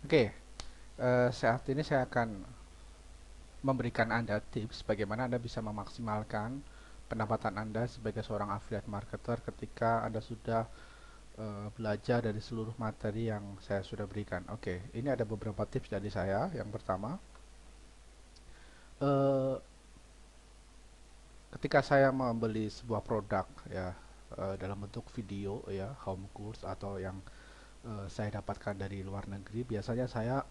Oke, saat ini saya akan memberikan Anda tips bagaimana Anda bisa memaksimalkan pendapatan Anda sebagai seorang affiliate marketer ketika Anda sudah belajar dari seluruh materi yang saya sudah berikan. Oke, ini ada beberapa tips dari saya. Yang pertama, eh, ketika saya membeli sebuah produk ya dalam bentuk video ya, home course atau yang saya dapatkan dari luar negeri, biasanya saya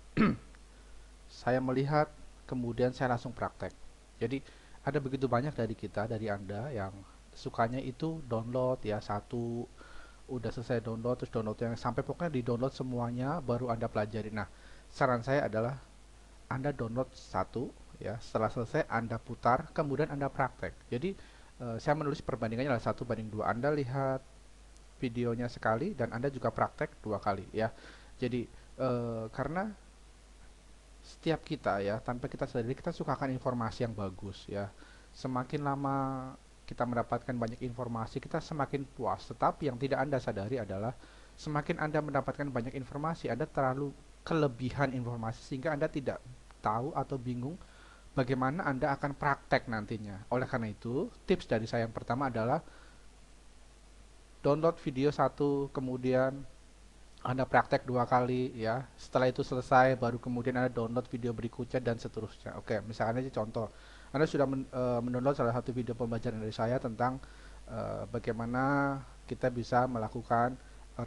melihat, kemudian saya langsung praktek. Jadi ada begitu banyak dari kita, dari Anda yang sukanya itu download ya, satu udah selesai download terus download yang sampai pokoknya di download semuanya baru Anda pelajari. Nah, saran saya adalah Anda download satu ya, setelah selesai Anda putar, kemudian Anda praktek. Jadi saya menulis perbandingannya adalah 1 banding 2. Anda lihat videonya sekali dan Anda juga praktek 2 kali ya. Jadi karena setiap kita ya, tanpa kita sadari kita sukakan informasi yang bagus ya. Semakin lama kita mendapatkan banyak informasi, kita semakin puas. Tetapi yang tidak Anda sadari adalah semakin Anda mendapatkan banyak informasi, Anda terlalu kelebihan informasi sehingga Anda tidak tahu atau bingung bagaimana Anda akan praktek nantinya. Oleh karena itu, tips dari saya yang pertama adalah download video satu, kemudian Anda praktek 2 kali ya. Setelah itu selesai, baru kemudian Anda download video berikutnya dan seterusnya. Oke, misalkan aja contoh. Anda sudah mendownload salah satu video pembelajaran dari saya tentang bagaimana kita bisa melakukan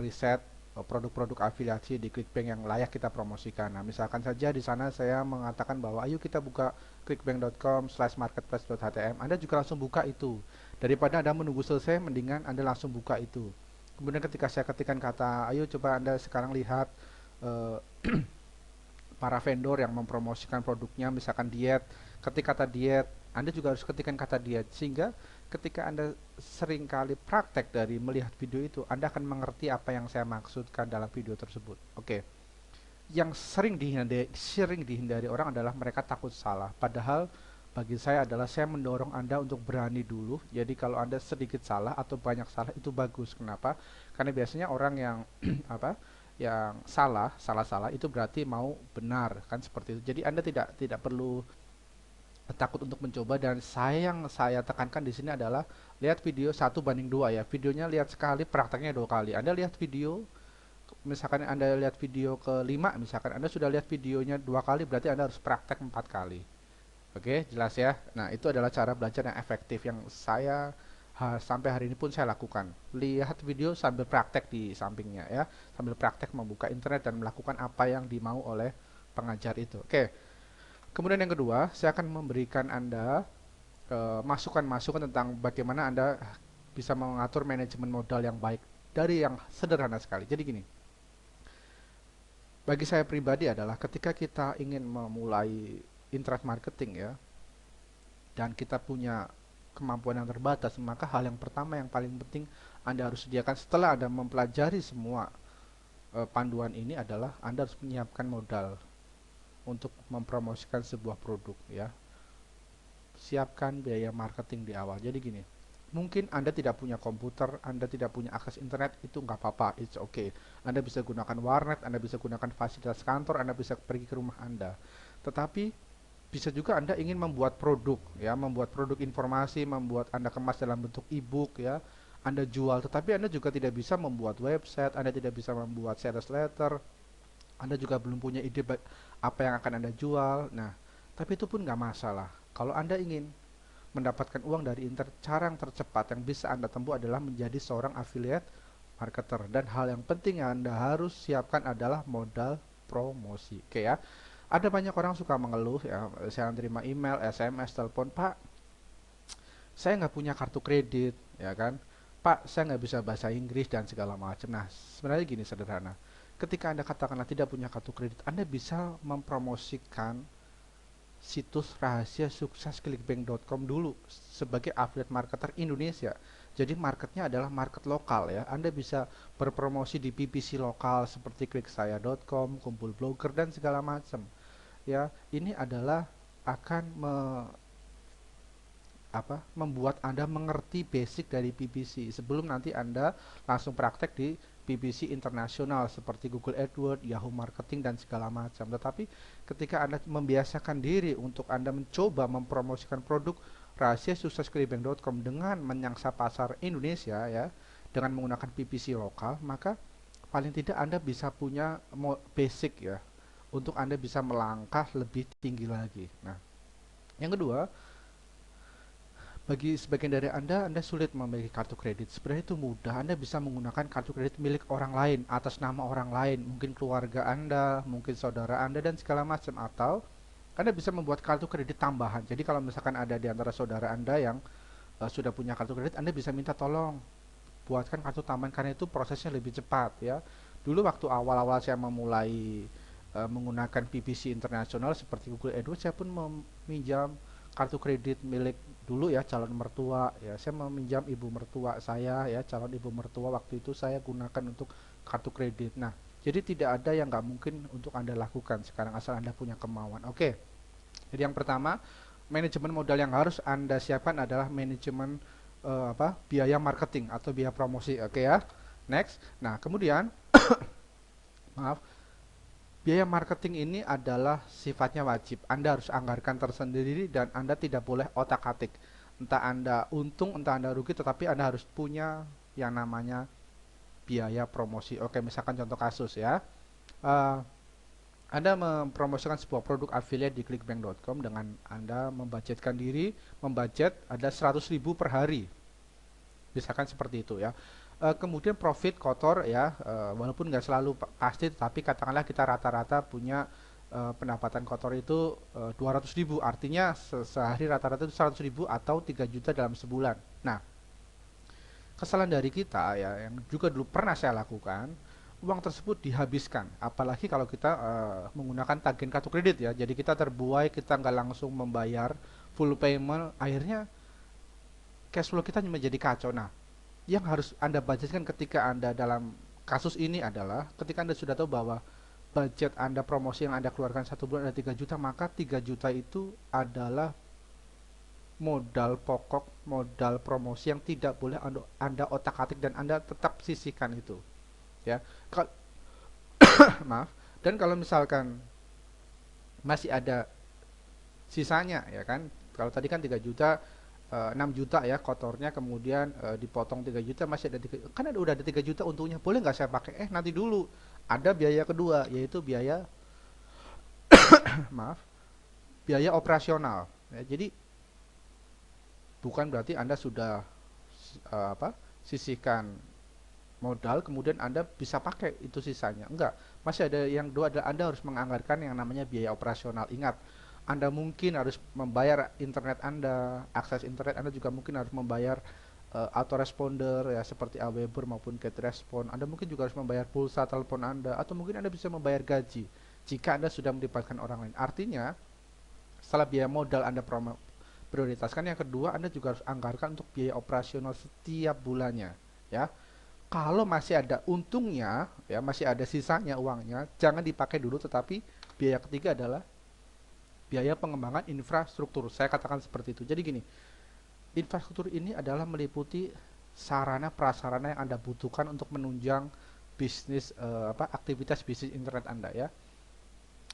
riset produk-produk afiliasi di ClickBank yang layak kita promosikan. Nah, misalkan saja di sana saya mengatakan bahwa ayo kita buka clickbank.com/marketplace.htm. Anda juga langsung buka itu. Daripada Anda menunggu selesai, mendingan Anda langsung buka itu. Kemudian ketika saya ketikkan kata, ayo coba Anda sekarang lihat eh, para vendor yang mempromosikan produknya, misalkan diet, ketik kata diet, Anda juga harus ketikkan kata diet, sehingga ketika Anda sering kali praktek dari melihat video itu, Anda akan mengerti apa yang saya maksudkan dalam video tersebut. Oke, yang sering dihindari orang adalah mereka takut salah. Padahal bagi saya adalah saya mendorong Anda untuk berani dulu. Jadi kalau Anda sedikit salah atau banyak salah itu bagus. Kenapa? Karena biasanya orang yang apa? Yang salah-salah itu berarti mau benar, kan seperti itu. Jadi Anda tidak perlu takut untuk mencoba, dan yang saya tekankan di sini adalah lihat video 1 banding 2 ya. Videonya lihat sekali, prakteknya 2 kali. Anda lihat video, misalkan Anda lihat video ke-5, misalkan Anda sudah lihat videonya 2 kali, berarti Anda harus praktek 4 kali. Oke, jelas ya. Nah, itu adalah cara belajar yang efektif yang saya sampai hari ini pun saya lakukan. Lihat video sambil praktek di sampingnya ya, sambil praktek membuka internet dan melakukan apa yang dimau oleh pengajar itu. Oke. Kemudian yang kedua, saya akan memberikan Anda masukan-masukan tentang bagaimana Anda bisa mengatur manajemen modal yang baik dari yang sederhana sekali. Jadi gini, bagi saya pribadi adalah ketika kita ingin memulai internet marketing ya, dan kita punya kemampuan yang terbatas, maka hal yang pertama yang paling penting Anda harus sediakan setelah Anda mempelajari semua panduan ini adalah Anda harus menyiapkan modal untuk mempromosikan sebuah produk ya. Siapkan biaya marketing di awal. Jadi gini, mungkin Anda tidak punya komputer, Anda tidak punya akses internet, itu nggak apa-apa, it's okay. Anda bisa gunakan warnet, Anda bisa gunakan fasilitas kantor, Anda bisa pergi ke rumah Anda. Tetapi bisa juga Anda ingin membuat produk ya, membuat produk informasi, membuat Anda kemas dalam bentuk e-book ya, Anda jual, tetapi Anda juga tidak bisa membuat website, Anda tidak bisa membuat sales letter, Anda juga belum punya ide apa yang akan Anda jual. Nah, tapi itu pun nggak masalah. Kalau Anda ingin mendapatkan uang dari internet, cara yang tercepat yang bisa Anda tempuh adalah menjadi seorang affiliate marketer. Dan hal yang penting yang Anda harus siapkan adalah modal promosi. Oke ya. Ada banyak orang suka mengeluh ya, saya terima email, SMS, telepon, Pak, saya nggak punya kartu kredit, ya kan? Pak, saya nggak bisa bahasa Inggris dan segala macam. Nah, sebenarnya gini sederhana. Ketika Anda katakanlah tidak punya kartu kredit, Anda bisa mempromosikan situs rahasia sukses clickbank.com dulu sebagai affiliate marketer Indonesia. Jadi marketnya adalah market lokal ya. Anda bisa berpromosi di PPC lokal seperti kliksaya.com, kumpul blogger dan segala macam. Ya, ini adalah akan membuat Anda mengerti basic dari PPC sebelum nanti Anda langsung praktek di PPC internasional seperti Google AdWords, Yahoo Marketing dan segala macam. Tetapi ketika Anda membiasakan diri untuk Anda mencoba mempromosikan produk rahasia sukses Clickbank.com dengan menyangsa pasar Indonesia ya, dengan menggunakan PPC lokal, maka paling tidak Anda bisa punya basic ya untuk Anda bisa melangkah lebih tinggi lagi. Nah, yang kedua, bagi sebagian dari Anda sulit memiliki kartu kredit. Sebenarnya itu mudah. Anda bisa menggunakan kartu kredit milik orang lain, atas nama orang lain, mungkin keluarga Anda, mungkin saudara Anda, dan segala macam. Atau Anda bisa membuat kartu kredit tambahan. Jadi kalau misalkan ada di antara saudara Anda yang sudah punya kartu kredit, Anda bisa minta tolong buatkan kartu tambahan karena itu prosesnya lebih cepat ya. Dulu waktu awal-awal saya memulai menggunakan PPC internasional seperti Google AdWords, saya pun meminjam kartu kredit milik dulu ya calon mertua ya. Saya meminjam ibu mertua saya ya, calon ibu mertua waktu itu saya gunakan untuk kartu kredit. Nah, jadi tidak ada yang nggak mungkin untuk Anda lakukan sekarang asal Anda punya kemauan. Oke. Jadi yang pertama, manajemen modal yang harus Anda siapkan adalah manajemen biaya marketing atau biaya promosi. Oke ya. Next. Nah, kemudian maaf, biaya marketing ini adalah sifatnya wajib. Anda harus anggarkan tersendiri dan Anda tidak boleh otak-atik. Entah Anda untung, entah Anda rugi, tetapi Anda harus punya yang namanya biaya promosi. Oke, misalkan contoh kasus ya. Anda mempromosikan sebuah produk affiliate di clickbank.com dengan Anda membudgetkan diri, membudget ada 100.000 per hari. Misalkan seperti itu ya. Kemudian profit kotor ya, walaupun nggak selalu pasti, tapi katakanlah kita rata-rata punya pendapatan kotor itu 200.000, artinya sehari rata-rata itu 100.000 atau 3 juta dalam sebulan. Nah, kesalahan dari kita ya, yang juga dulu pernah saya lakukan, uang tersebut dihabiskan, apalagi kalau kita menggunakan tagihan kartu kredit ya, jadi kita terbuai, kita nggak langsung membayar full payment, akhirnya cash flow kita menjadi kacau. Nah, yang harus Anda budgetkan ketika Anda dalam kasus ini adalah ketika Anda sudah tahu bahwa budget Anda promosi yang Anda keluarkan satu bulan ada 3 juta, maka 3 juta itu adalah modal pokok, modal promosi yang tidak boleh Anda otak-atik dan Anda tetap sisihkan itu. Ya. Maaf. Dan kalau misalkan masih ada sisanya ya kan, kalau tadi kan 3 juta 6 juta ya kotornya, kemudian dipotong 3 juta, masih ada 3, kan udah ada 3 juta untungnya, boleh nggak saya pakai? Nanti dulu ada biaya kedua, yaitu biaya maaf, biaya operasional ya. Jadi bukan berarti Anda sudah sisihkan modal kemudian Anda bisa pakai itu sisanya, enggak, masih ada yang kedua adalah Anda harus menganggarkan yang namanya biaya operasional. Ingat, Anda mungkin harus membayar internet Anda, akses internet Anda juga mungkin harus membayar autoresponder ya seperti Aweber maupun GetRespond. Anda mungkin juga harus membayar pulsa telepon Anda, atau mungkin Anda bisa membayar gaji jika Anda sudah melibatkan orang lain. Artinya, setelah biaya modal Anda prioritaskan, yang kedua Anda juga harus anggarkan untuk biaya operasional setiap bulannya ya. Kalau masih ada untungnya ya, masih ada sisanya uangnya, jangan dipakai dulu, tetapi biaya ketiga adalah biaya pengembangan infrastruktur. Saya katakan seperti itu. Jadi gini, infrastruktur ini adalah meliputi sarana prasarana yang Anda butuhkan untuk menunjang bisnis aktivitas bisnis internet Anda ya.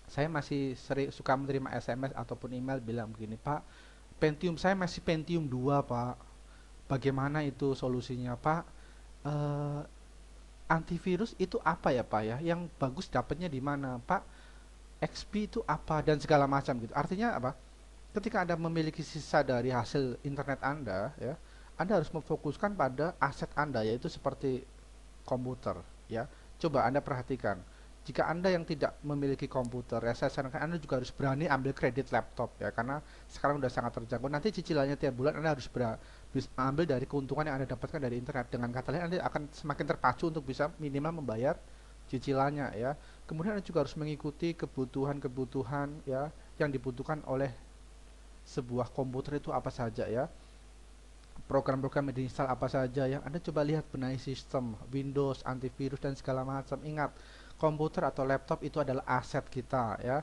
Saya masih sering suka menerima SMS ataupun email bilang begini, "Pak, Pentium saya masih Pentium 2, Pak. Bagaimana itu solusinya, Pak? Antivirus itu apa ya, Pak ya? Yang bagus dapatnya di mana, Pak? XP itu apa?" dan segala macam gitu. Artinya apa? Ketika Anda memiliki sisa dari hasil internet Anda ya, Anda harus memfokuskan pada aset Anda, yaitu seperti komputer ya. Coba Anda perhatikan, jika Anda yang tidak memiliki komputer ya, saya sarankan Anda juga harus berani ambil kredit laptop ya, karena sekarang sudah sangat terjangkau. Nanti cicilannya tiap bulan Anda harus ambil dari keuntungan yang Anda dapatkan dari internet. Dengan kata lain, Anda akan semakin terpacu untuk bisa minimal membayar cicilannya ya. Kemudian Anda juga harus mengikuti kebutuhan-kebutuhan ya yang dibutuhkan oleh sebuah komputer itu apa saja ya. Program-program yang diinstal apa saja ya. Anda coba lihat, benahi sistem Windows, antivirus dan segala macam. Ingat, komputer atau laptop itu adalah aset kita ya.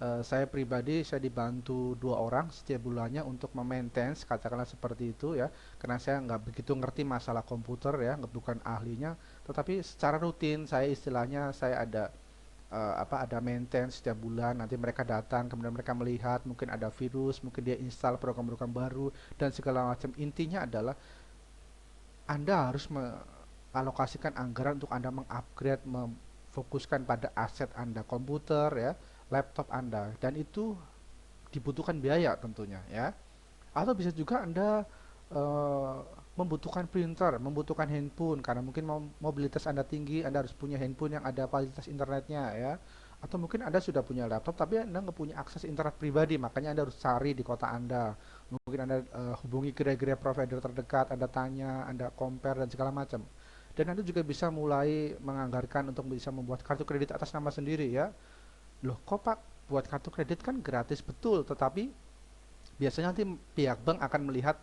Saya pribadi saya dibantu 2 orang setiap bulannya untuk memaintain, katakanlah seperti itu ya, karena saya nggak begitu ngerti masalah komputer ya, bukan ahlinya. tetapi secara rutin saya istilahnya saya ada ada maintenance setiap bulan. Nanti mereka datang, kemudian mereka melihat mungkin ada virus, mungkin dia install program-program baru dan segala macam. Intinya adalah Anda harus mengalokasikan anggaran untuk Anda mengupgrade, memfokuskan pada aset Anda, komputer ya, laptop Anda, dan itu dibutuhkan biaya tentunya ya. Atau bisa juga Anda eh, membutuhkan printer, membutuhkan handphone karena mungkin mobilitas Anda tinggi, Anda harus punya handphone yang ada fasilitas internetnya ya. Atau mungkin Anda sudah punya laptop tapi Anda nggak punya akses internet pribadi, makanya Anda harus cari di kota Anda. Mungkin Anda hubungi gerai-gerai provider terdekat, Anda tanya, Anda compare dan segala macam. Dan Anda juga bisa mulai menganggarkan untuk bisa membuat kartu kredit atas nama sendiri ya. Loh, kok Pak, buat kartu kredit kan gratis betul, tetapi biasanya nanti pihak bank akan melihat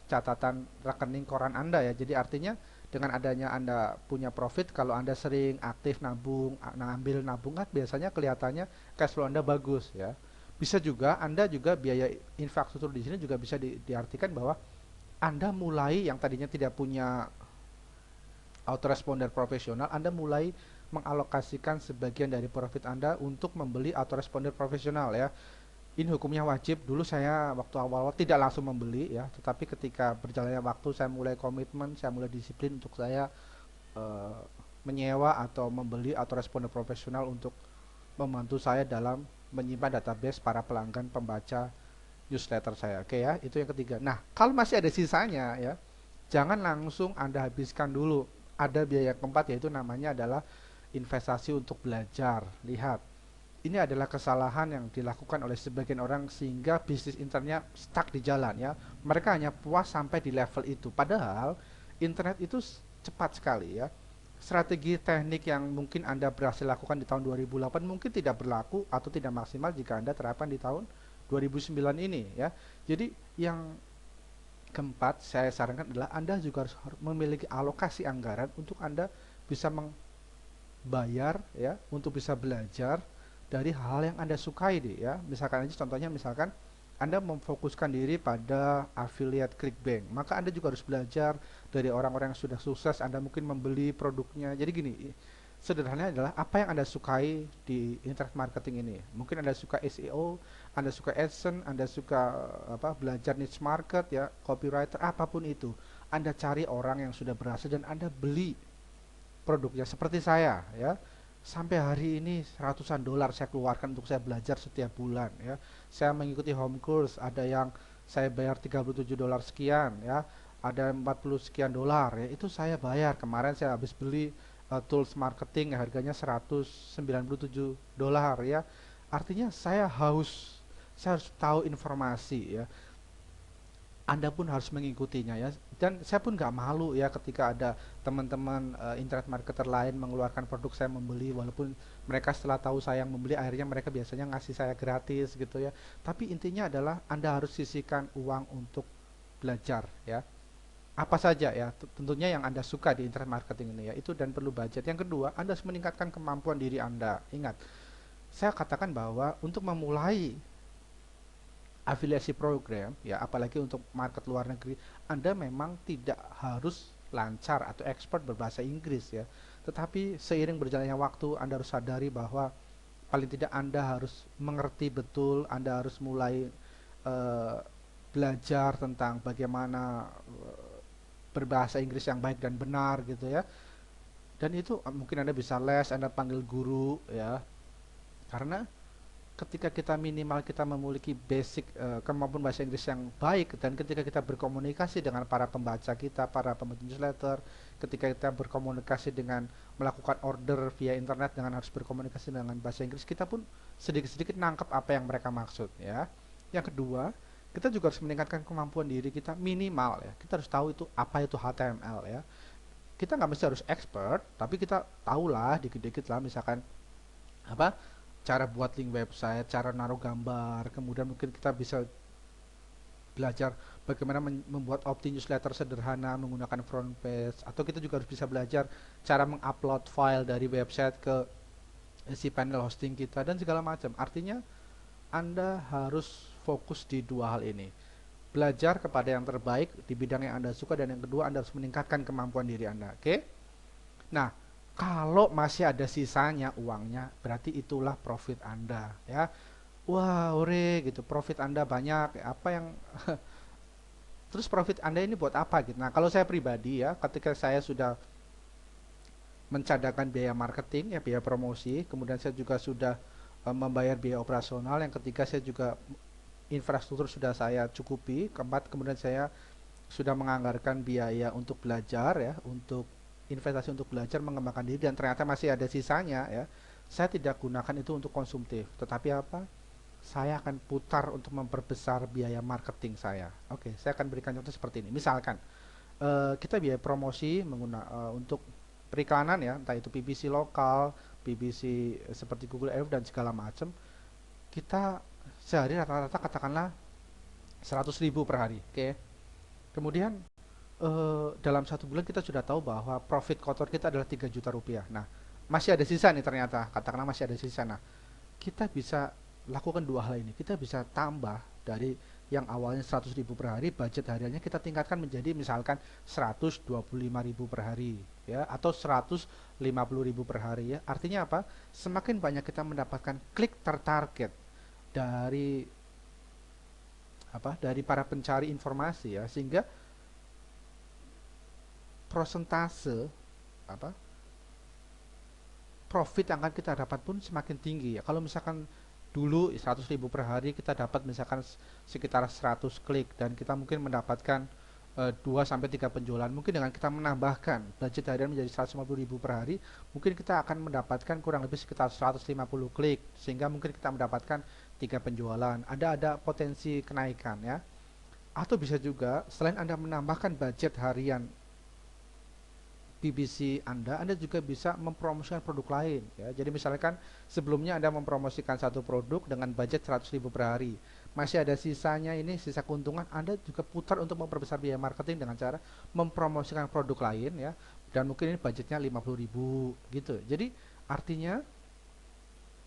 catatan rekening koran Anda ya. Jadi artinya dengan adanya Anda punya profit, kalau Anda sering aktif nabung, ngambil nabung kan biasanya kelihatannya cash flow Anda bagus ya. Bisa juga Anda juga biaya infrastruktur di sini juga bisa diartikan bahwa Anda mulai yang tadinya tidak punya autoresponder profesional, Anda mulai mengalokasikan sebagian dari profit Anda untuk membeli autoresponder profesional ya. Ini hukumnya wajib. Dulu saya waktu awal-awal tidak langsung membeli ya, tetapi ketika berjalannya waktu saya mulai komitmen, saya mulai disiplin untuk saya eh, menyewa atau membeli autoresponder profesional untuk membantu saya dalam menyimpan database para pelanggan pembaca newsletter saya. Oke ya, itu yang ketiga. Nah, kalau masih ada sisanya ya, jangan langsung Anda habiskan dulu. Ada biaya keempat yaitu namanya adalah investasi untuk belajar. Lihat, ini adalah kesalahan yang dilakukan oleh sebagian orang sehingga bisnis internetnya stuck di jalan ya. Mereka hanya puas sampai di level itu. Padahal internet itu cepat sekali ya. Strategi teknik yang mungkin Anda berhasil lakukan di tahun 2008 mungkin tidak berlaku atau tidak maksimal jika Anda terapkan di tahun 2009 ini ya. Jadi yang keempat saya sarankan adalah Anda juga harus memiliki alokasi anggaran untuk Anda bisa membayar ya, untuk bisa belajar dari hal yang Anda sukai deh ya. Misalkan aja contohnya misalkan Anda memfokuskan diri pada affiliate ClickBank, maka Anda juga harus belajar dari orang-orang yang sudah sukses. Anda mungkin membeli produknya. Jadi gini, sederhananya adalah apa yang Anda sukai di internet marketing ini. Mungkin Anda suka SEO, Anda suka AdSense, Anda suka belajar niche market ya, copywriter, apapun itu. Anda cari orang yang sudah berhasil dan Anda beli produknya seperti saya ya. Sampai hari ini ratusan dolar saya keluarkan untuk saya belajar setiap bulan ya. Saya mengikuti home course, ada yang saya bayar 37 dolar sekian ya, ada 40 sekian dolar ya. Itu saya bayar. Kemarin saya habis beli tools marketing harganya 197 dolar ya. Artinya saya harus tahu informasi ya. Anda pun harus mengikutinya ya. Dan saya pun nggak malu ya ketika ada teman-teman internet marketer lain mengeluarkan produk saya membeli, walaupun mereka setelah tahu saya yang membeli akhirnya mereka biasanya ngasih saya gratis gitu ya. Tapi intinya adalah Anda harus sisihkan uang untuk belajar ya. Apa saja ya, tentunya yang Anda suka di internet marketing ini ya. Itu dan perlu budget. Yang kedua, Anda harus meningkatkan kemampuan diri Anda. Ingat, saya katakan bahwa untuk memulai afiliasi program ya, apalagi untuk market luar negeri, Anda memang tidak harus lancar atau expert berbahasa Inggris ya, tetapi seiring berjalannya waktu Anda harus sadari bahwa paling tidak Anda harus mengerti betul, Anda harus mulai uh, belajar tentang bagaimana berbahasa Inggris yang baik dan benar gitu ya. Dan itu mungkin Anda bisa les, Anda panggil guru ya, karena ketika kita minimal kita memiliki basic kemampuan bahasa Inggris yang baik, dan ketika kita berkomunikasi dengan para pembaca kita, para pembaca newsletter, ketika kita berkomunikasi dengan melakukan order via internet dengan harus berkomunikasi dengan bahasa Inggris, kita pun sedikit-sedikit nangkep apa yang mereka maksud ya. Yang kedua, kita juga harus meningkatkan kemampuan diri kita minimal ya. Kita harus tahu itu apa itu HTML ya. Kita nggak mesti harus expert, tapi kita tahulah dikit-dikit lah, misalkan apa cara buat link website, cara naruh gambar, kemudian mungkin kita bisa belajar bagaimana membuat opt-in newsletter sederhana menggunakan front page, atau kita juga harus bisa belajar cara mengupload file dari website ke si panel hosting kita dan segala macam. Artinya Anda harus fokus di dua hal ini. Belajar kepada yang terbaik di bidang yang Anda suka, dan yang kedua Anda harus meningkatkan kemampuan diri Anda. Oke? Nah, kalau masih ada sisanya uangnya, berarti itulah profit Anda ya. Wah, ore gitu, profit Anda banyak. Apa yang terus profit Anda ini buat apa gitu. Nah, kalau saya pribadi ya, ketika saya sudah mencadangkan biaya marketing ya, biaya promosi, kemudian saya juga sudah membayar biaya operasional, yang ketiga saya juga infrastruktur sudah saya cukupi, keempat kemudian saya sudah menganggarkan biaya untuk belajar ya, untuk investasi untuk belajar mengembangkan diri, dan ternyata masih ada sisanya ya, saya tidak gunakan itu untuk konsumtif, tetapi apa, saya akan putar untuk memperbesar biaya marketing saya. Oke, saya akan berikan contoh seperti ini. Misalkan kita biaya promosi untuk periklanan ya, entah itu PPC lokal, PPC seperti Google Ads dan segala macam, kita sehari rata-rata katakanlah 100.000 per hari. Oke. Kemudian dalam satu bulan kita sudah tahu bahwa profit kotor kita adalah 3 juta rupiah. Nah, masih ada sisa nih ternyata, katakanlah masih ada sisa. Nah, kita bisa lakukan dua hal ini. Kita bisa tambah dari yang awalnya 100.000 per hari, budget hariannya kita tingkatkan menjadi misalkan 125.000 per hari ya, atau 150.000 per hari ya. Artinya apa? Semakin banyak kita mendapatkan klik tertarget dari dari para pencari informasi ya, sehingga prosentase apa profit yang akan kita dapat pun semakin tinggi ya. Kalau misalkan dulu 100.000 per hari kita dapat misalkan sekitar 100 klik, dan kita mungkin mendapatkan 2 sampai 3 penjualan. Mungkin dengan kita menambahkan budget harian menjadi 150.000 per hari, mungkin kita akan mendapatkan kurang lebih sekitar 150 klik, sehingga mungkin kita mendapatkan 3 penjualan. Ada potensi kenaikan ya. Atau bisa juga selain Anda menambahkan budget harian PPC Anda juga bisa mempromosikan produk lain ya. Jadi misalkan sebelumnya Anda mempromosikan satu produk dengan budget 100.000 per hari, masih ada sisanya, ini sisa keuntungan, Anda juga putar untuk memperbesar biaya marketing dengan cara mempromosikan produk lain ya, dan mungkin ini budgetnya 50.000 gitu. Jadi artinya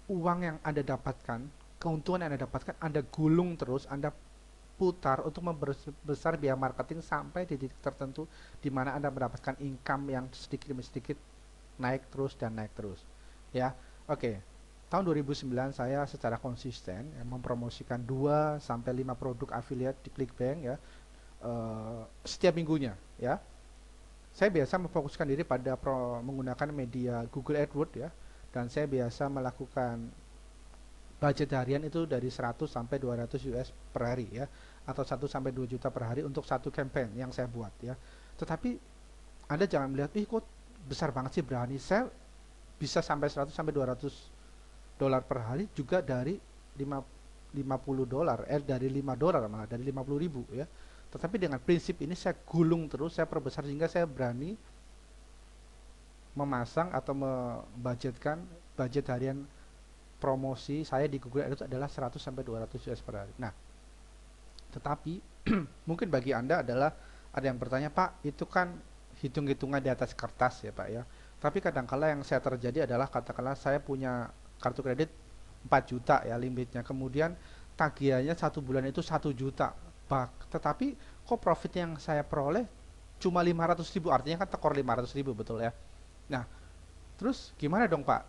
uang yang Anda dapatkan, keuntungan yang Anda dapatkan, Anda gulung terus, Anda putar untuk membesar biaya marketing sampai di titik tertentu di mana Anda mendapatkan income yang sedikit demi sedikit naik terus dan naik terus. Ya. Oke. Tahun 2009 saya secara konsisten ya, mempromosikan 2 sampai 5 produk affiliate di ClickBank ya, setiap minggunya ya. Saya biasa memfokuskan diri pada menggunakan media Google AdWords ya, dan saya biasa melakukan budget harian itu dari 100 sampai 200 US per hari ya, atau 1 sampai 2 juta per hari untuk satu campaign yang saya buat ya. Tetapi Anda jangan melihat, ih kok besar banget sih Berani. Saya bisa sampai 100 sampai 200 dolar per hari juga dari 50 dolar, dari 5 dolar, malah dari 50 ribu ya. Tetapi dengan prinsip ini saya gulung terus, saya perbesar sehingga saya berani memasang atau membudgetkan budget harian promosi saya di Google Ads adalah 100 sampai 200 US per hari. Nah, tetapi mungkin bagi Anda adalah ada yang bertanya, Pak, itu kan hitung-hitungan di atas kertas ya, Pak ya. Tapi kadangkala yang saya terjadi adalah katakanlah saya punya kartu kredit 4 juta ya limitnya. Kemudian tagihannya satu bulan itu 1 juta. Tetapi kok profit yang saya peroleh cuma 500.000, artinya kan tekor 500.000, betul ya. Nah, terus gimana dong, Pak?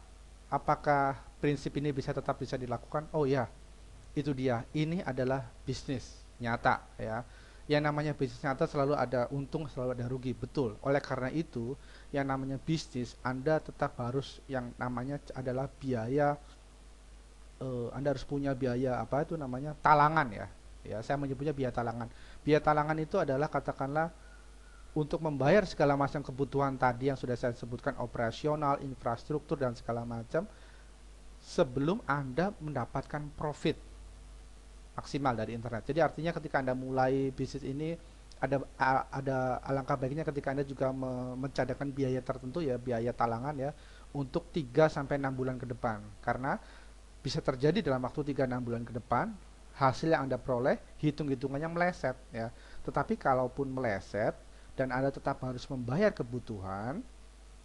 Apakah prinsip ini bisa dilakukan? Oh ya, itu dia. Ini adalah bisnis nyata ya. Yang namanya bisnis nyata selalu ada untung, selalu ada rugi, betul. Oleh karena itu, yang namanya bisnis, Anda tetap harus yang namanya adalah biaya. Anda harus punya biaya apa itu namanya talangan ya. Ya, saya menyebutnya biaya talangan. Biaya talangan itu adalah katakanlah untuk membayar segala macam kebutuhan tadi yang sudah saya sebutkan, operasional, infrastruktur dan segala macam, sebelum Anda mendapatkan profit maksimal dari internet. Jadi artinya ketika Anda mulai bisnis ini, ada alangkah baiknya ketika Anda juga mencadangkan biaya tertentu ya, biaya talangan ya, untuk 3 sampai 6 bulan ke depan. Karena bisa terjadi dalam waktu 3-6 bulan ke depan hasil yang Anda peroleh hitung-hitungannya meleset ya. Tetapi kalaupun meleset dan Anda tetap harus membayar kebutuhan,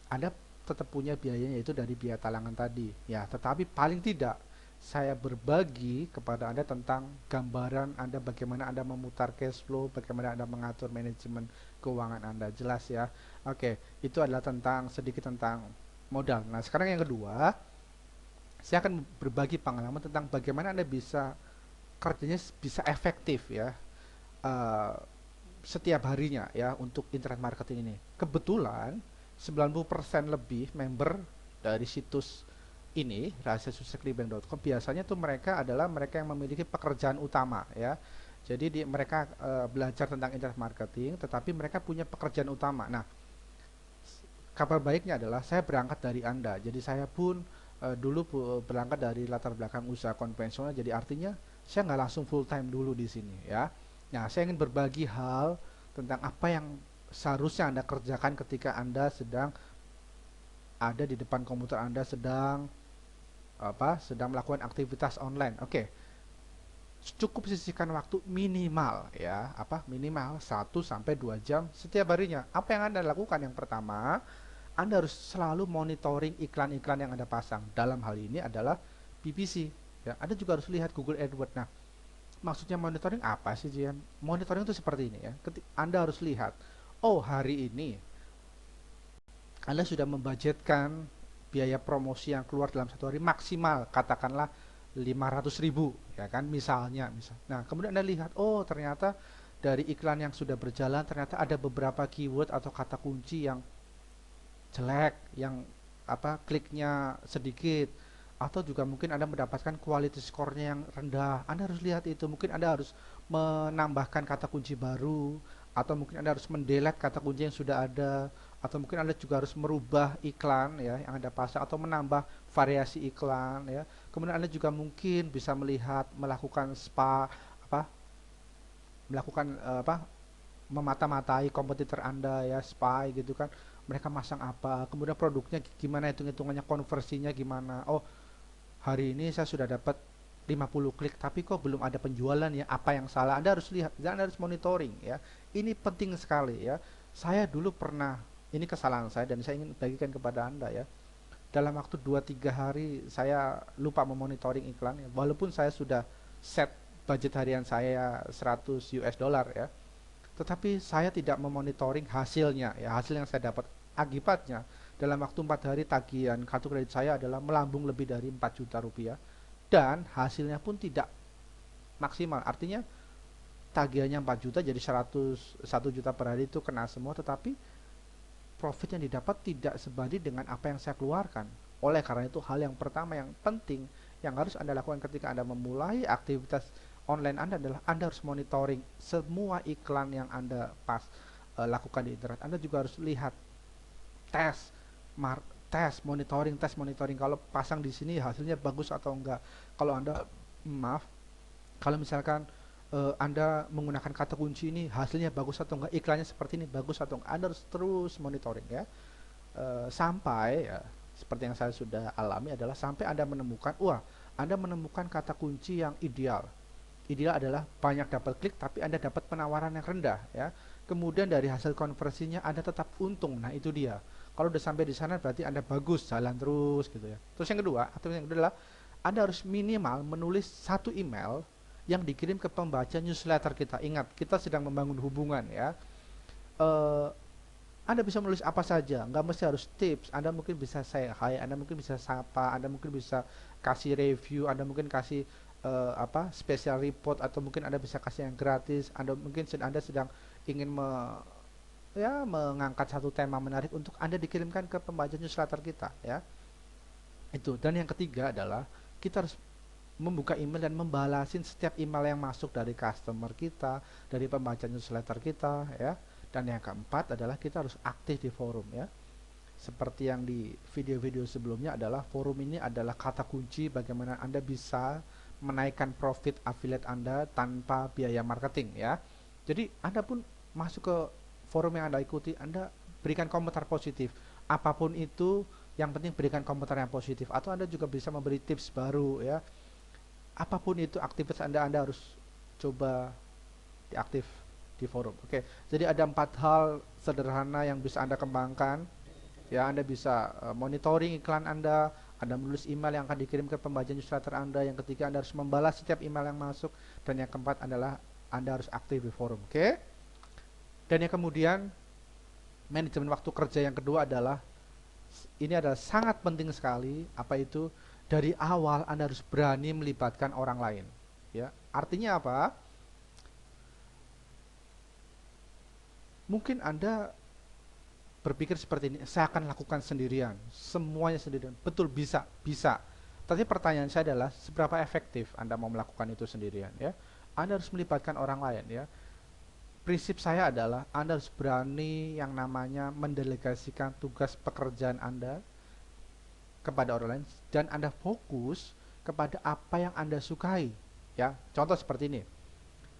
Anda tetap punya biayanya, yaitu dari biaya talangan tadi ya. Tetapi paling tidak saya berbagi kepada Anda tentang gambaran Anda, bagaimana Anda memutar cash flow, bagaimana Anda mengatur manajemen keuangan Anda. Jelas ya. Oke, Itu adalah sedikit tentang modal. Nah, sekarang yang kedua, saya akan berbagi pengalaman tentang bagaimana Anda bisa kerjanya bisa efektif ya, eh, setiap harinya ya untuk internet marketing ini. Kebetulan 90% lebih member dari situs ini rahasiasuksesclickbank.com biasanya tuh mereka adalah mereka yang memiliki pekerjaan utama ya. Jadi mereka belajar tentang internet marketing, tetapi mereka punya pekerjaan utama. Nah, kabar baiknya adalah saya berangkat dari Anda. Jadi saya pun dulu berangkat dari latar belakang usaha konvensional. Jadi artinya saya nggak langsung full time dulu di sini ya. Nah, saya ingin berbagi hal tentang apa yang seharusnya Anda kerjakan ketika Anda sedang ada di depan komputer Anda sedang melakukan aktivitas online. Oke. Cukup sisihkan waktu minimal ya, minimal 1 sampai 2 jam setiap harinya. Apa yang Anda lakukan? Yang pertama, Anda harus selalu monitoring iklan-iklan yang Anda pasang. Dalam hal ini adalah PPC. Ya, Anda juga harus lihat Google AdWords. Nah, maksudnya monitoring apa sih, Jian? Monitoring itu seperti ini ya. Anda harus lihat, oh hari ini Anda sudah membudgetkan biaya promosi yang keluar dalam satu hari maksimal, katakanlah 500.000, ya kan, misalnya. Nah, kemudian Anda lihat, oh ternyata dari iklan yang sudah berjalan, ternyata ada beberapa keyword atau kata kunci yang jelek, yang kliknya sedikit, atau juga mungkin Anda mendapatkan quality score-nya yang rendah. Anda harus lihat itu. Mungkin Anda harus menambahkan kata kunci baru, atau mungkin Anda harus mendelete kata kunci yang sudah ada, atau mungkin Anda juga harus merubah iklan ya yang Anda pasang, atau menambah variasi iklan ya. Kemudian Anda juga mungkin bisa melakukan apa melakukan memata-matai kompetitor Anda ya, spy gitu kan. Mereka masang apa, kemudian produknya gimana, hitung-hitungannya, konversinya gimana. Oh, hari ini saya sudah dapat 50 klik tapi kok belum ada penjualan ya, apa yang salah? Anda harus lihat, Anda harus monitoring ya. Ini penting sekali ya. Saya dulu pernah, ini kesalahan saya dan saya ingin bagikan kepada Anda ya. Dalam waktu 2-3 hari saya lupa memonitoring iklan ya. Walaupun saya sudah set budget harian saya 100 US dollar ya, tetapi saya tidak memonitoring hasilnya ya, hasil yang saya dapat. Akibatnya dalam waktu 4 hari tagihan kartu kredit saya adalah melambung lebih dari 4 juta rupiah, dan hasilnya pun tidak maksimal. Artinya tagihannya 4 juta jadi 1 juta per hari itu kena semua, tetapi profit yang didapat tidak sebanding dengan apa yang saya keluarkan. Oleh karena itu, hal yang pertama yang penting yang harus Anda lakukan ketika Anda memulai aktivitas online Anda adalah Anda harus monitoring semua iklan yang Anda lakukan di internet. Anda juga harus lihat, tes monitoring kalau pasang di sini hasilnya bagus atau enggak. Kalau Anda maaf, kalau misalkan Anda menggunakan kata kunci ini hasilnya bagus atau enggak, iklannya seperti ini bagus atau enggak, Anda harus terus monitoring ya. Sampai ya, seperti yang saya sudah alami adalah sampai Anda menemukan, Anda menemukan kata kunci yang ideal. Ideal adalah banyak dapat klik tapi Anda dapat penawaran yang rendah ya. Kemudian dari hasil konversinya Anda tetap untung. Nah, itu dia. Kalau udah sampai di sana berarti Anda bagus, jalan terus gitu ya. Terus yang kedua, adalah Anda harus minimal menulis satu email yang dikirim ke pembaca newsletter kita. Ingat, kita sedang membangun hubungan ya. Eh, Anda bisa menulis apa saja, nggak mesti harus tips. Anda mungkin bisa say hi, Anda mungkin bisa sapa, Anda mungkin bisa kasih review, Anda mungkin kasih special report, atau mungkin Anda bisa kasih yang gratis. Anda sedang ingin mengangkat satu tema menarik untuk Anda dikirimkan ke pembaca newsletter kita ya. Itu. Dan yang ketiga adalah kita harus membuka email dan membalasin setiap email yang masuk dari customer kita, dari pembaca newsletter kita ya. Dan yang keempat adalah kita harus aktif di forum ya. Seperti yang di video-video sebelumnya, adalah forum ini adalah kata kunci bagaimana Anda bisa menaikkan profit affiliate Anda tanpa biaya marketing ya. Jadi Anda pun masuk ke forum yang Anda ikuti, Anda berikan komentar positif. Apapun itu, yang penting berikan komentar yang positif. Atau Anda juga bisa memberi tips baru ya. Apapun itu aktivitas Anda harus coba diaktif di forum. Oke, jadi ada 4 hal sederhana yang bisa Anda kembangkan. Ya, Anda bisa monitoring iklan Anda menulis email yang akan dikirim ke pembaca newsletter Anda. Yang ketiga, Anda harus membalas setiap email yang masuk. Dan yang keempat adalah Anda harus aktif di forum. Oke? Dan yang kemudian, Manajemen waktu kerja yang kedua adalah, ini adalah sangat penting sekali, apa itu? Dari awal Anda harus berani melibatkan orang lain. Ya, artinya apa? Mungkin Anda berpikir seperti ini, saya akan lakukan sendirian, semuanya sendirian. Betul, bisa, bisa. Tapi pertanyaan saya adalah, seberapa efektif Anda mau melakukan itu sendirian, ya? Anda harus melibatkan orang lain, ya. Prinsip saya adalah Anda harus berani yang namanya mendelegasikan tugas pekerjaan Anda kepada orang lain, dan Anda fokus kepada apa yang Anda sukai, ya. Contoh seperti ini.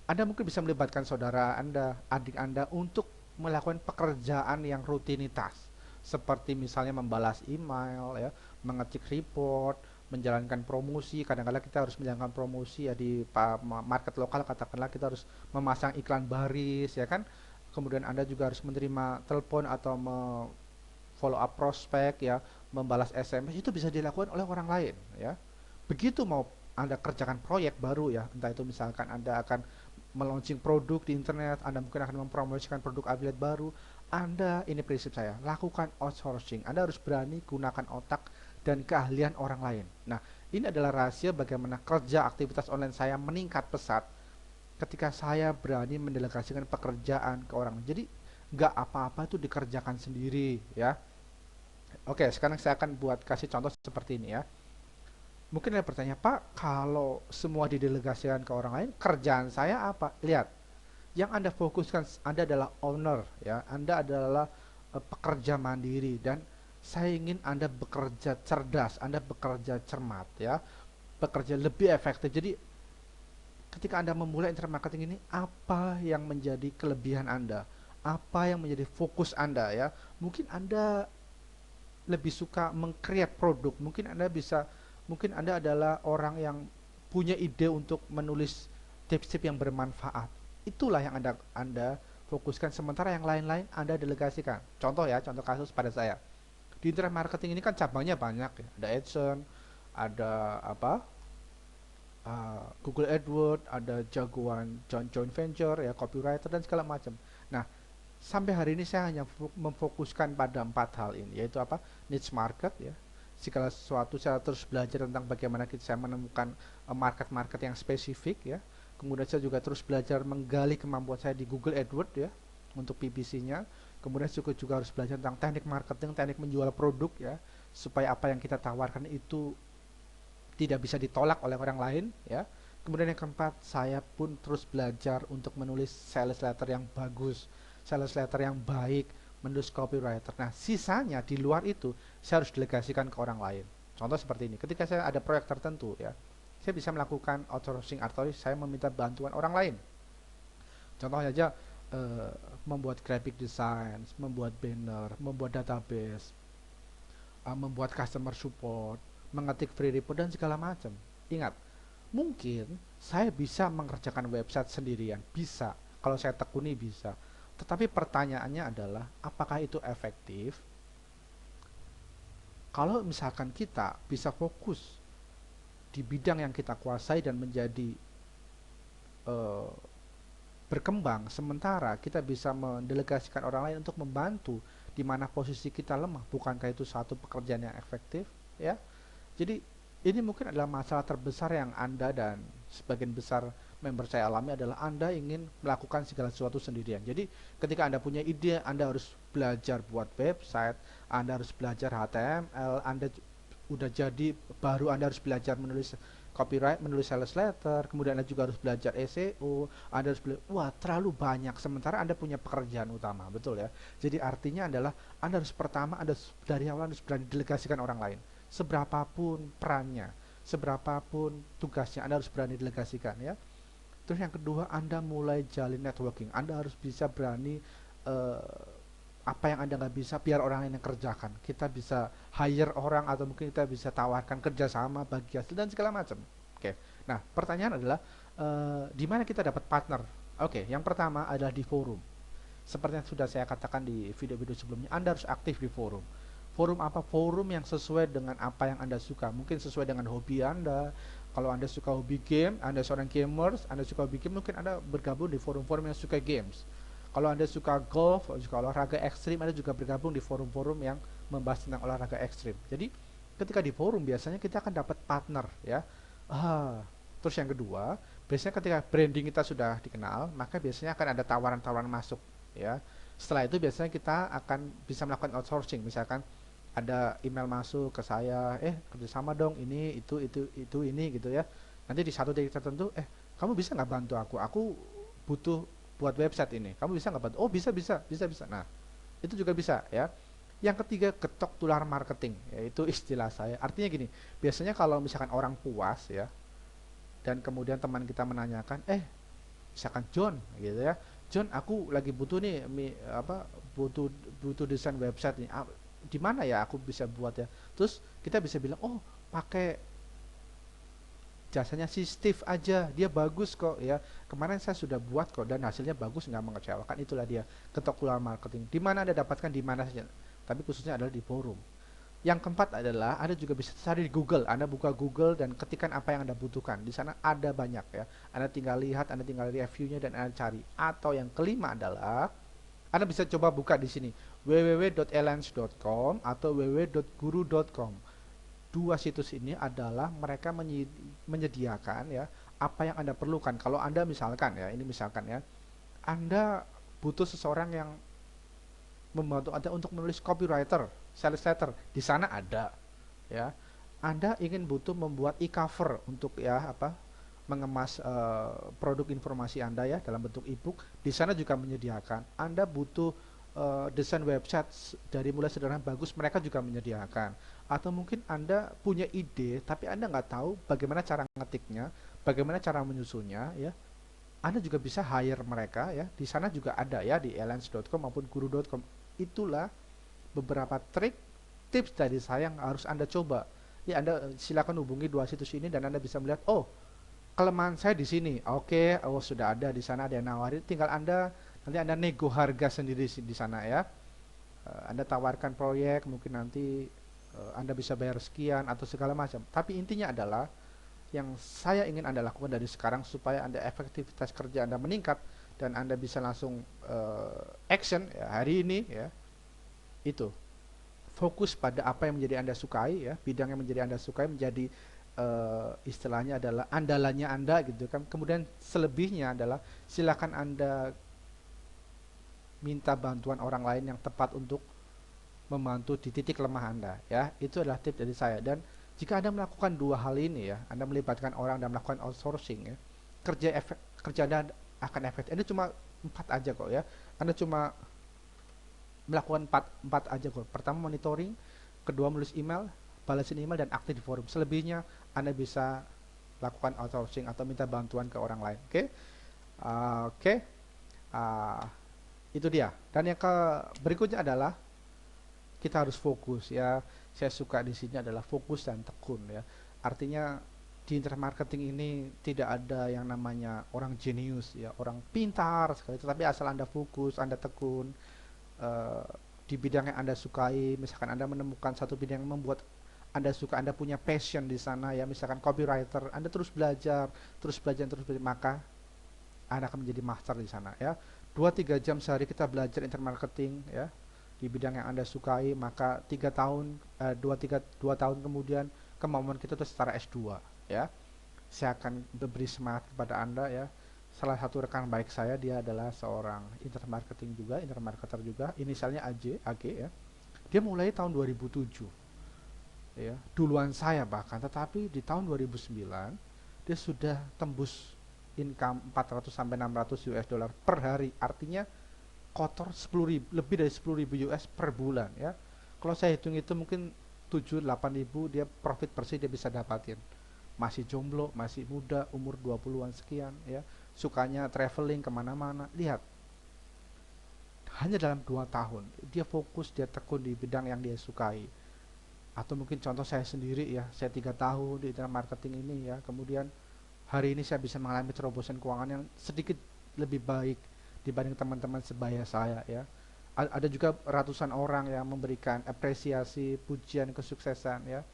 Anda mungkin bisa melibatkan saudara Anda, adik Anda untuk melakukan pekerjaan yang rutinitas, seperti misalnya membalas email, ya, mengetik report, menjalankan promosi. Kadang-kadang kita harus menjalankan promosi, ya, di market lokal, katakanlah kita harus memasang iklan baris, ya kan. Kemudian Anda juga harus menerima telepon atau follow up prospek, ya, membalas SMS. Itu bisa dilakukan oleh orang lain, ya. Begitu mau Anda kerjakan proyek baru, ya, entah itu misalkan Anda akan melaunching produk di internet, Anda mungkin akan mempromosikan produk affiliate baru, Anda, ini prinsip saya, lakukan outsourcing. Anda harus berani gunakan otak dan keahlian orang lain. Nah, ini adalah rahasia bagaimana kerja aktivitas online saya meningkat pesat ketika saya berani mendelegasikan pekerjaan ke orang. Jadi nggak apa-apa itu dikerjakan sendiri, ya. Oke, sekarang saya akan buat kasih contoh seperti ini, ya. Mungkin ada pertanyaan, Pak, kalau semua didelegasikan ke orang lain, kerjaan saya apa? Lihat, yang Anda fokuskan, Anda adalah owner, ya. Anda adalah pekerja mandiri, dan saya ingin Anda bekerja cerdas, Anda bekerja cermat, ya. Bekerja lebih efektif. Jadi ketika Anda memulai internet marketing ini, apa yang menjadi kelebihan Anda? Apa yang menjadi fokus Anda, ya? Mungkin Anda lebih suka meng-create produk, mungkin Anda adalah orang yang punya ide untuk menulis tips-tips yang bermanfaat. Itulah yang Anda fokuskan, sementara yang lain-lain Anda delegasikan. Contoh, ya, contoh kasus pada saya. Di internet marketing ini kan cabangnya banyak, ya. Ada AdSense, ada apa? Google AdWords, ada jagoan joint venture, ya, copywriter dan segala macam. Nah, sampai hari ini saya hanya memfokuskan pada 4 hal ini, yaitu apa? Niche market, ya. Segala sesuatu saya terus belajar tentang bagaimana saya menemukan market-market yang spesifik, ya. Kemudian saya juga terus belajar menggali kemampuan saya di Google AdWords, ya, untuk PPC-nya. Kemudian juga harus belajar tentang teknik marketing, teknik menjual produk, ya, supaya apa yang kita tawarkan itu tidak bisa ditolak oleh orang lain, ya. Kemudian yang keempat, saya pun terus belajar untuk menulis sales letter yang bagus, sales letter yang baik, menulis copywriter. Nah, sisanya di luar itu saya harus delegasikan ke orang lain. Contoh seperti ini, ketika saya ada proyek tertentu, ya, saya bisa melakukan outsourcing atau saya meminta bantuan orang lain. Contohnya aja, membuat graphic design, membuat banner, membuat database, membuat customer support, mengetik free report dan segala macam. Ingat, mungkin saya bisa mengerjakan website sendirian, bisa. Kalau saya tekuni bisa. Tetapi pertanyaannya adalah, apakah itu efektif? Kalau misalkan kita bisa fokus di bidang yang kita kuasai dan menjadi eh, berkembang, sementara kita bisa mendelegasikan orang lain untuk membantu di mana posisi kita lemah, bukankah itu satu pekerjaan yang efektif, ya? Jadi ini mungkin adalah masalah terbesar yang Anda dan sebagian besar member saya alami, adalah Anda ingin melakukan segala sesuatu sendirian. Jadi ketika Anda punya ide, Anda harus belajar buat website, Anda harus belajar HTML, Anda udah jadi, baru Anda harus belajar menulis copyright, menulis sales letter, kemudian Anda juga harus belajar SEO, Anda harus belajar, wah, terlalu banyak, sementara Anda punya pekerjaan utama, betul, ya. Jadi artinya adalah Anda harus pertama, Anda dari awal harus berani delegasikan orang lain. Seberapapun perannya, seberapapun tugasnya, Anda harus berani delegasikan, ya. Terus yang kedua, Anda mulai jalin networking. Anda harus bisa berani, apa yang Anda nggak bisa, biar orang lain yang kerjakan. Kita bisa hire orang, atau mungkin kita bisa tawarkan kerjasama, bagi hasil dan segala macam. Oke. Nah, pertanyaan adalah, di mana kita dapat partner? Oke, yang pertama adalah di forum. Seperti yang sudah saya katakan di video-video sebelumnya, Anda harus aktif di forum. Forum apa? Forum yang sesuai dengan apa yang Anda suka. Mungkin sesuai dengan hobi Anda. Kalau Anda suka hobi game, Anda seorang gamers, Anda suka hobi game, mungkin Anda bergabung di forum-forum yang suka games. Kalau Anda suka golf, suka olahraga ekstrim, Anda juga bergabung di forum-forum yang membahas tentang olahraga ekstrim. Jadi ketika di forum biasanya kita akan dapat partner ya. Ah, terus yang kedua, biasanya ketika branding kita sudah dikenal, maka biasanya akan ada tawaran-tawaran masuk ya. Setelah itu biasanya kita akan bisa melakukan outsourcing, misalkan ada email masuk ke saya, kerjasama dong ini itu ini gitu ya. Nanti di satu titik tertentu, kamu bisa nggak bantu aku butuh buat website ini, kamu bisa nggak bantu? Oh, bisa. Nah, itu juga bisa ya. Yang ketiga, ketok tular marketing, yaitu istilah saya. Artinya gini, biasanya kalau misalkan orang puas ya, dan kemudian teman kita menanyakan, misalkan John gitu ya, John, aku lagi butuh nih butuh butuh desain website nih. Di mana ya aku bisa buat ya? Terus kita bisa bilang, oh, pakai jasanya si Steve aja, dia bagus kok ya, kemarin saya sudah buat kok dan hasilnya bagus, nggak mengecewakan. Itulah dia ketok keluar marketing. Di mana Anda dapatkan, di mana saja, tapi khususnya adalah di forum. Yang keempat adalah Anda juga bisa cari di Google. Anda buka Google dan ketikkan apa yang Anda butuhkan. Di sana ada banyak ya. Anda tinggal lihat, Anda tinggal reviewnya dan Anda cari. Atau yang kelima adalah Anda bisa coba buka di sini www.elance.com atau www.guru.com. Dua situs ini adalah mereka menyediakan ya apa yang Anda perlukan. Kalau Anda misalkan ya, ini misalkan ya, Anda butuh seseorang yang membantu Anda untuk menulis copywriter, sales letter, di sana ada ya. Anda ingin butuh membuat e-cover untuk ya mengemas produk informasi Anda ya dalam bentuk e-book, di sana juga menyediakan. Anda butuh desain website dari mulai sederhana bagus, mereka juga menyediakan. Atau mungkin Anda punya ide tapi Anda nggak tahu bagaimana cara ngetiknya, bagaimana cara menyusunnya ya. Anda juga bisa hire mereka ya. Di sana juga ada ya, di elance.com maupun guru.com. Itulah beberapa trik tips dari saya yang harus Anda coba. Ya, Anda silakan hubungi dua situs ini dan Anda bisa melihat, oh, kelemahan saya di sini. Oke, oh, sudah ada di sana, ada yang nawarin, tinggal Anda nego harga sendiri di sana ya. Anda tawarkan proyek, mungkin nanti Anda bisa bayar sekian atau segala macam. Tapi intinya adalah yang saya ingin Anda lakukan dari sekarang supaya Anda efektivitas kerja Anda meningkat dan Anda bisa langsung action ya, hari ini ya, itu fokus pada apa yang menjadi Anda sukai ya, bidang yang menjadi Anda sukai menjadi istilahnya adalah andalannya Anda gitu kan. Kemudian selebihnya adalah silakan Anda minta bantuan orang lain yang tepat untuk membantu di titik lemah Anda ya. Itu adalah tips dari saya. Dan jika Anda melakukan dua hal ini ya, Anda melibatkan orang dan melakukan outsourcing ya, kerja Anda akan efektif. Anda cuma 4 aja kok ya. Anda cuma melakukan empat aja kok. Pertama monitoring, kedua menulis email, balasin email dan aktif di forum. Selebihnya Anda bisa lakukan outsourcing atau minta bantuan ke orang lain. Oke. Oke. Itu dia. Dan yang berikutnya adalah kita harus fokus ya. Saya suka di sini adalah fokus dan tekun ya. Artinya di internet marketing ini tidak ada yang namanya orang jenius ya, orang pintar sekali, tetapi asal Anda fokus, Anda tekun di bidang yang Anda sukai. Misalkan Anda menemukan satu bidang yang membuat Anda suka, Anda punya passion di sana ya, misalkan copywriter, Anda terus belajar, maka Anda akan menjadi master di sana ya. 2-3 jam sehari kita belajar internet marketing ya di bidang yang Anda sukai, maka 2 tahun kemudian kemampuan kita itu setara S2 ya. Saya akan beri semangat kepada Anda ya. Salah satu rekan baik saya, dia adalah seorang internet marketing juga, internet marketer juga, inisialnya AG ya. Dia mulai tahun 2007 ya, duluan saya bahkan, tetapi di tahun 2009 dia sudah tembus income 400 sampai 600 US dollar per hari. Artinya kotor 10.000, lebih dari 10.000 US per bulan ya. Kalau saya hitung itu mungkin 7-8 ribu dia profit bersih dia bisa dapatin. Masih jomblo, masih muda, umur 20-an sekian ya, sukanya traveling kemana-mana. Lihat, hanya dalam 2 tahun dia fokus, dia tekun di bidang yang dia sukai. Atau mungkin contoh saya sendiri ya, saya 3 tahun di internet marketing ini ya, kemudian hari ini saya bisa mengalami terobosan keuangan yang sedikit lebih baik dibanding teman-teman sebaya saya ya. Ada juga ratusan orang yang memberikan apresiasi, pujian, kesuksesan ya.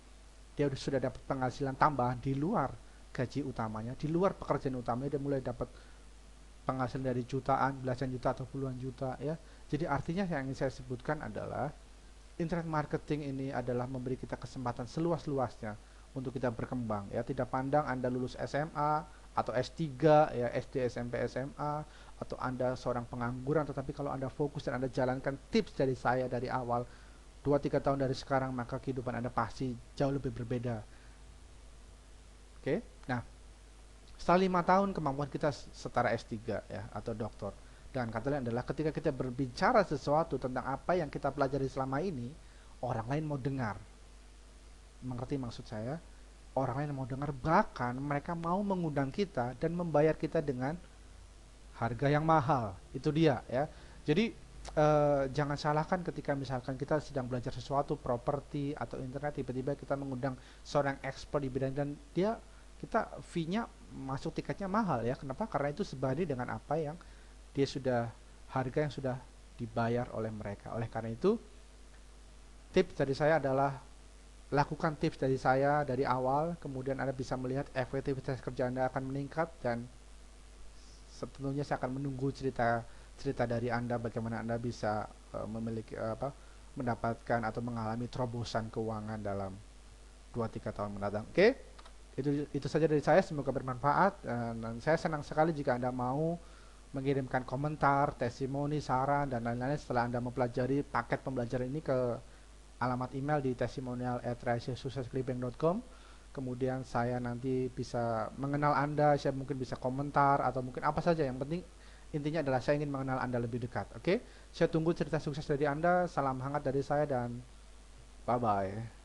Dia sudah dapat penghasilan tambahan di luar gaji utamanya, di luar pekerjaan utamanya, dia mulai dapat penghasilan dari jutaan, belasan juta atau puluhan juta ya. Jadi artinya yang ingin saya sebutkan adalah internet marketing ini adalah memberi kita kesempatan seluas-luasnya untuk kita berkembang ya. Tidak pandang Anda lulus SMA atau S3 ya, SD, SMP, SMA, atau Anda seorang pengangguran, tetapi kalau Anda fokus dan Anda jalankan tips dari saya dari awal 2-3 tahun dari sekarang, maka kehidupan Anda pasti jauh lebih berbeda. Oke. Nah, setelah 5 tahun kemampuan kita setara S3 ya atau doktor. Dan kata lain adalah ketika kita berbicara sesuatu tentang apa yang kita pelajari selama ini, orang lain mau dengar. Mengerti maksud saya? Orang lain mau dengar, bahkan mereka mau mengundang kita dan membayar kita dengan harga yang mahal. Itu dia ya. Jadi jangan salahkan ketika misalkan kita sedang belajar sesuatu, properti atau internet, tiba-tiba kita mengundang seorang expert di bidang dan kita fee-nya masuk tiketnya mahal ya. Kenapa? Karena itu sebanding dengan apa yang dia sudah, harga yang sudah dibayar oleh mereka. Oleh karena itu, tips dari saya adalah lakukan tips dari saya dari awal, kemudian Anda bisa melihat efektivitas kerja Anda akan meningkat, dan tentunya saya akan menunggu cerita dari Anda bagaimana Anda bisa memiliki mendapatkan atau mengalami terobosan keuangan dalam 2-3 tahun mendatang. Oke? Itu saja dari saya, semoga bermanfaat, dan saya senang sekali jika Anda mau mengirimkan komentar, testimoni, saran, dan lain-lain setelah Anda mempelajari paket pembelajaran ini ke alamat email di testimonial@rahasia-suksesclipping.com. Kemudian saya nanti bisa mengenal Anda, saya mungkin bisa komentar atau mungkin apa saja, yang penting intinya adalah saya ingin mengenal Anda lebih dekat. Oke? Saya tunggu cerita sukses dari Anda. Salam hangat dari saya dan bye-bye.